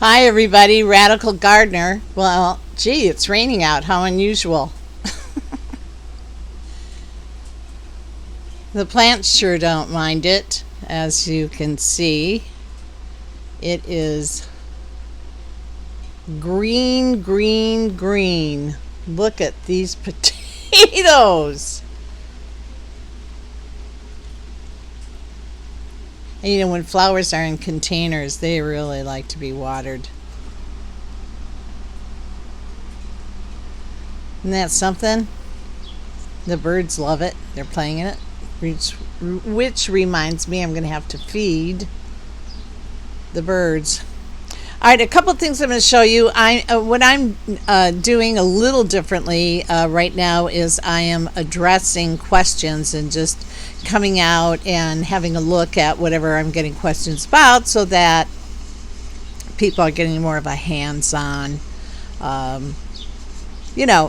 Hi, everybody. Radical Gardener. Well, gee, it's raining out. How unusual. The plants sure don't mind it. As you can see, it is green, green, green. Look at these potatoes. And when flowers are in containers, they really like to be watered. Isn't that something? The birds love it. They're playing in it. Which reminds me, I'm going to have to feed the birds. All right, a couple things I'm going to show you. What I'm doing a little differently right now is I am addressing questions and just coming out and having a look at whatever I'm getting questions about so that people are getting more of a hands-on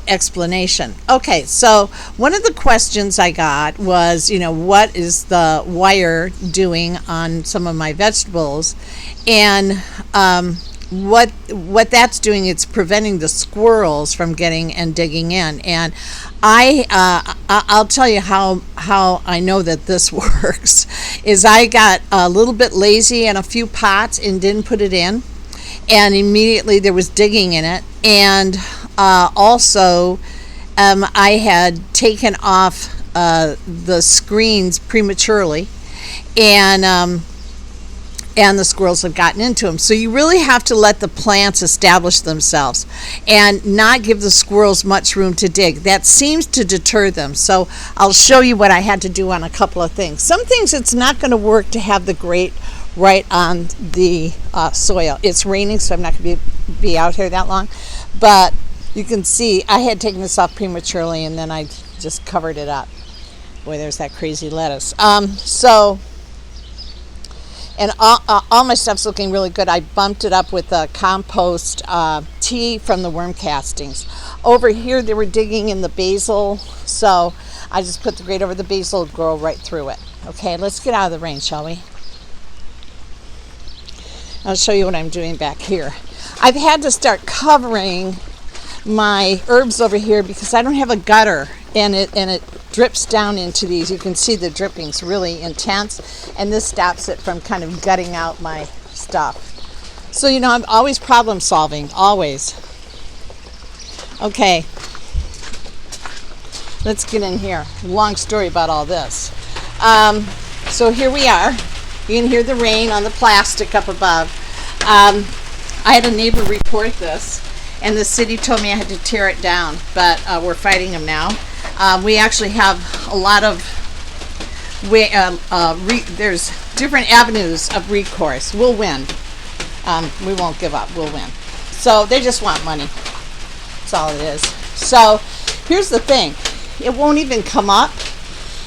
explanation. Okay, so one of the questions I got was, what is the wire doing on some of my vegetables? And what that's doing, it's preventing the squirrels from getting and digging in. And I'll tell you how I know that this works. Is I got a little bit lazy in a few pots and didn't put it in, and immediately there was digging in it. And also, I had taken off the screens prematurely, and the squirrels have gotten into them. So you really have to let the plants establish themselves and not give the squirrels much room to dig. That seems to deter them. So I'll show you what I had to do on a couple of things. Some things it's not going to work to have the grate right on the soil. It's raining, so I'm not going to be out here that long. But you can see I had taken this off prematurely, and then I just covered it up. Boy, there's that crazy lettuce. And all my stuff's looking really good. I bumped it up with a compost tea from the worm castings. Over here, they were digging in the basil, so I just put the grate over the basil to grow right through it. Okay, let's get out of the rain, shall we? I'll show you what I'm doing back here. I've had to start covering my herbs over here because I don't have a gutter, and it drips down into these. You can see the dripping's really intense, and this stops it from kind of gutting out my stuff. So I'm always problem solving, always. Okay, let's get in here. Long story about all this. So here we are. You can hear the rain on the plastic up above. I had a neighbor report this, and the city told me I had to tear it down, but we're fighting them now. We actually have a lot of there's different avenues of recourse. We'll win. We won't give up. We'll win. So they just want money. That's all it is. So here's the thing. It won't even come up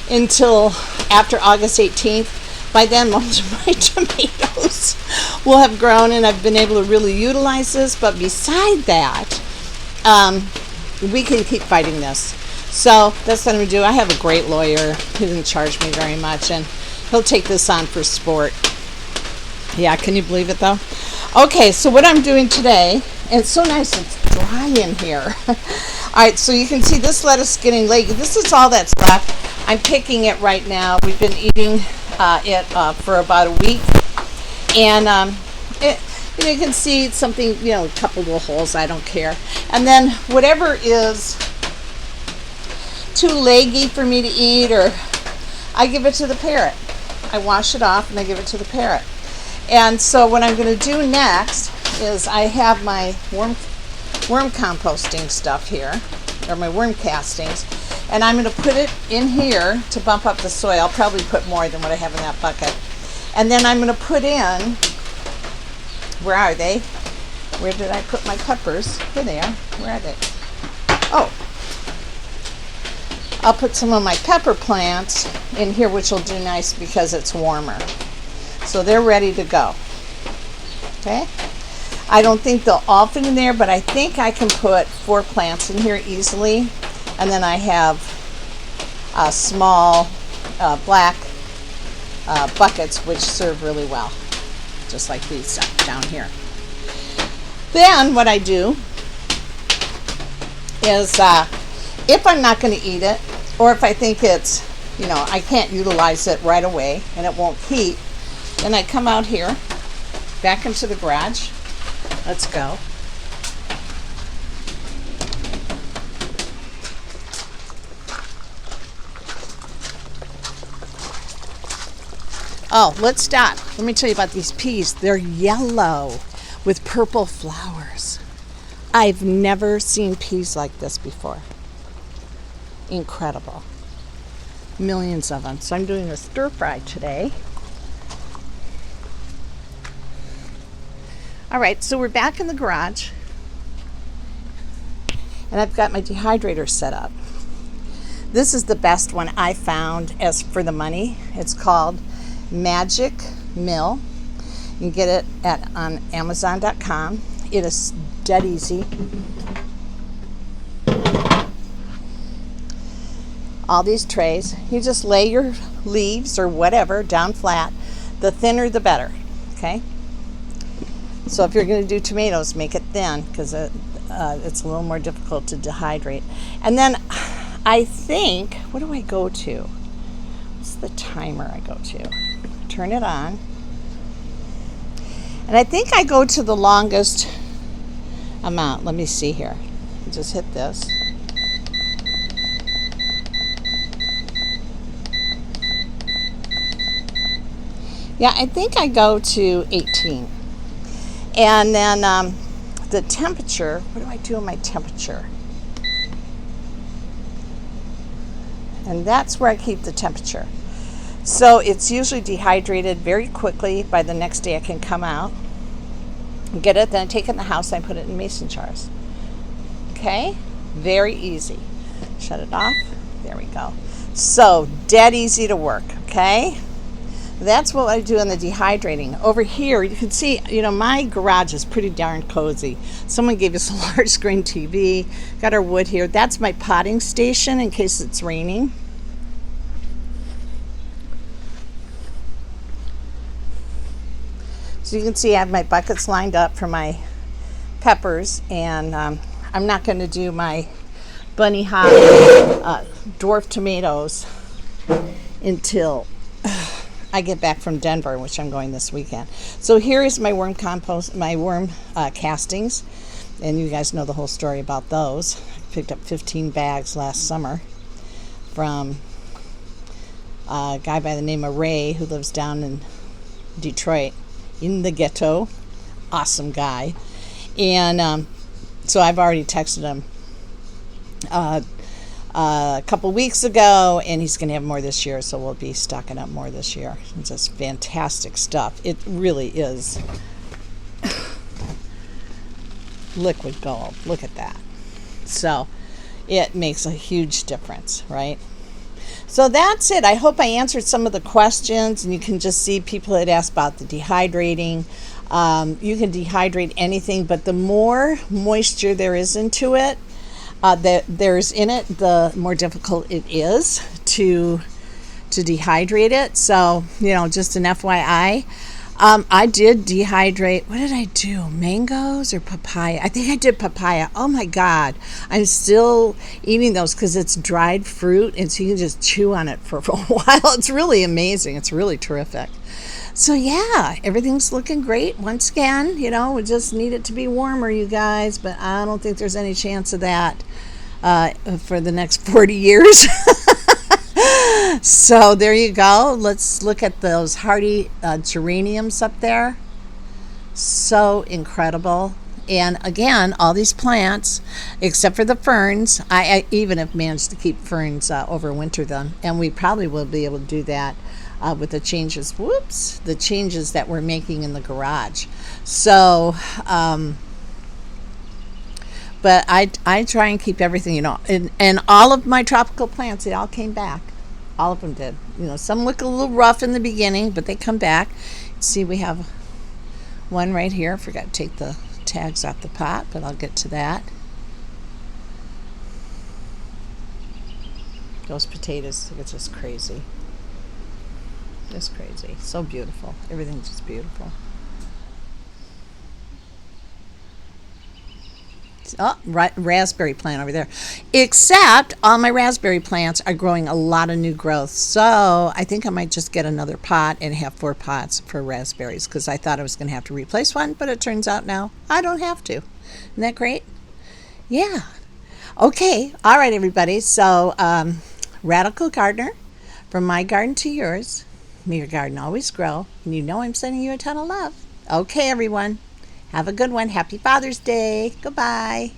until after August 18th. By then, most of my tomatoes will have grown, and I've been able to really utilize this. But beside that, we can keep fighting this. So that's what I'm going to do. I have a great lawyer. He doesn't charge me very much, and he'll take this on for sport. Yeah, can you believe it, though? Okay, so what I'm doing today, and it's so nice, it's dry in here. All right, so you can see this lettuce getting late. This is all that's left. I'm picking it right now. We've been eating it for about a week, and you can see something, a couple little holes. I don't care. And then whatever is too leggy for me to eat, or I give it to the parrot. I wash it off and I give it to the parrot. And so what I'm going to do next is I have my worm composting stuff here, or my worm castings, and I'm going to put it in here to bump up the soil. I'll probably put more than what I have in that bucket. And then I'm going to put in, where are they? Where did I put my peppers? Here they are. Where are they? Oh, I'll put some of my pepper plants in here, which will do nice because it's warmer. So they're ready to go. Okay? I don't think they'll all fit in there, but I think I can put 4 plants in here easily. And then I have small black buckets which serve really well, just like these down here. Then what I do is if I'm not going to eat it, or if I think it's, I can't utilize it right away and it won't heat, then I come out here, back into the garage. Let's go. Oh, let's stop. Let me tell you about these peas. They're yellow with purple flowers. I've never seen peas like this before. Incredible. Millions of them. So I'm doing a stir fry today. All right, so we're back in the garage. And I've got my dehydrator set up. This is the best one I found as for the money. It's called Magic Mill. You can get it on Amazon.com. It is dead easy. All these trays, you just lay your leaves or whatever down flat. The thinner the better, okay? So if you're going to do tomatoes, make it thin because it's a little more difficult to dehydrate. And then I think, what do I go to? What's the timer I go to? Turn it on. And I think I go to the longest amount. Let me see here. Just hit this. Yeah, I think I go to 18. And then the temperature, what do I do in my temperature? And that's where I keep the temperature. So it's usually dehydrated very quickly. By the next day I can come out and get it. Then I take it in the house and I put it in mason jars. Okay? Very easy. Shut it off. There we go. So dead easy to work. Okay? That's what I do in the dehydrating. Over here, you can see, my garage is pretty darn cozy. Someone gave us a large screen TV. Got our wood here. That's my potting station in case it's raining. So you can see I have my buckets lined up for my peppers, and I'm not going to do my bunny hop dwarf tomatoes until I get back from Denver, which I'm going this weekend. So here is my worm compost, my worm castings, and you guys know the whole story about those. I picked up 15 bags last summer from a guy by the name of Ray who lives down in Detroit in the ghetto. Awesome guy. And so I've already texted him a couple weeks ago, and he's going to have more this year, so we'll be stocking up more this year. It's just fantastic stuff. It really is liquid gold. Look at that. So it makes a huge difference, right? So that's it. I hope I answered some of the questions, and you can just see people had asked about the dehydrating. You can dehydrate anything, but the more moisture there is into it, there's in it, the more difficult it is to dehydrate it. So, just an FYI. I did dehydrate. What did I do? Mangoes or papaya? I think I did papaya. Oh my God. I'm still eating those because it's dried fruit, and so you can just chew on it for a while. It's really amazing. It's really terrific. So yeah, everything's looking great. Once again, we just need it to be warmer, you guys, but I don't think there's any chance of that for the next 40 years. So there you go. Let's look at those hardy geraniums up there. So incredible. And again, all these plants, except for the ferns, I even have managed to keep ferns overwinter them, and we probably will be able to do that with the changes, the changes that we're making in the garage. So, but I try and keep everything, and all of my tropical plants, they all came back. All of them did. Some look a little rough in the beginning, but they come back. See, we have one right here. Forgot to take the tags off the pot, but I'll get to that. Those potatoes, it's just crazy. Just crazy. So beautiful. Everything's just beautiful. Oh, raspberry plant over there. Except all my raspberry plants are growing a lot of new growth. So I think I might just get another pot and have 4 pots for raspberries because I thought I was going to have to replace one, but it turns out now I don't have to. Isn't that great? Yeah. Okay. All right, everybody. So, Radical Gardener, from my garden to yours, may your garden always grow. And you know I'm sending you a ton of love. Okay, everyone. Have a good one. Happy Father's Day. Goodbye.